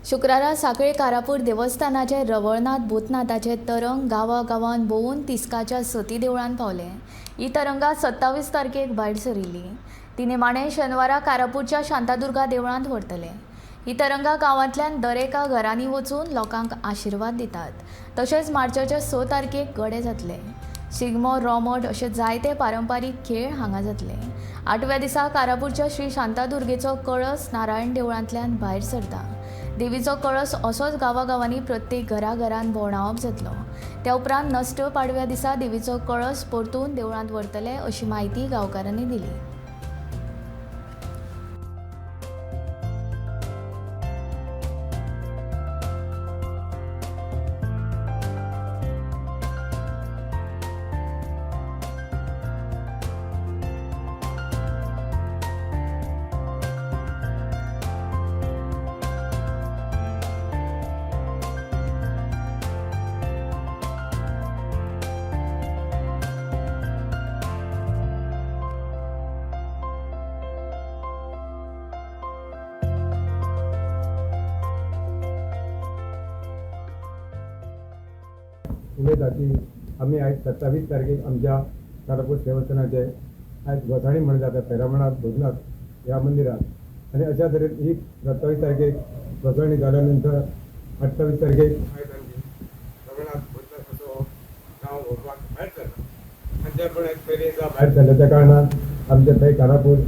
शुक्रारा सांखळे कारापूर देवस्थानाचे रवळनाथ भूतनाथाचे तरंग गांवागांवांत भोंवून तिस्काच्या सती देवळान पावले। ही तरंगा 27 तारखेक भायर सरिल्ली। ती निमाणें शेनवारा कारापूरच्या शांतादुर्गा देवळांत व्हरतले। ही तरंगा गांवांतल्यान दरेका घरांनी वचून लोकांक आशिर्वाद दितात। तशेंच मार्चाच्या 6 तारखेक गडे जातले। शिगमो रोमट अशे जायते पारंपारीक खेळ हांगा जातले। 8व्या दिसा कारापूरच्या श्री शांतादुर्गेचो कळस नारायण देवळांतल्यान भायर सरता। देवीचो कळस असोच गांवागांवांनी प्रत्येक घराघरांत भोंवडावप जातलो। त्या उपरांत नस्ट पाडव्या दिसा देवीचो कळस परतून देवळांत व्हरतले अशी माहिती गांवकारांनी दिली। उमेद की आम्ही आज 27 तारखेक आमच्या कारापूर देवस्थानाचे आज घोसाणी म्हणून जाता पेरामणात भोजनाथ ह्या मंदिरात आणि अशा तरेन ही 27 तारखेक घोसाणी जाल्यानंतर 28 तारखेक आयज आमची रवळनाथ भोजनाथ असो गांव भोवपाक भायर सरता आणि त्या पण पयलीं भायर सरल्या त्या कारणान आमच्या थंय कारापूर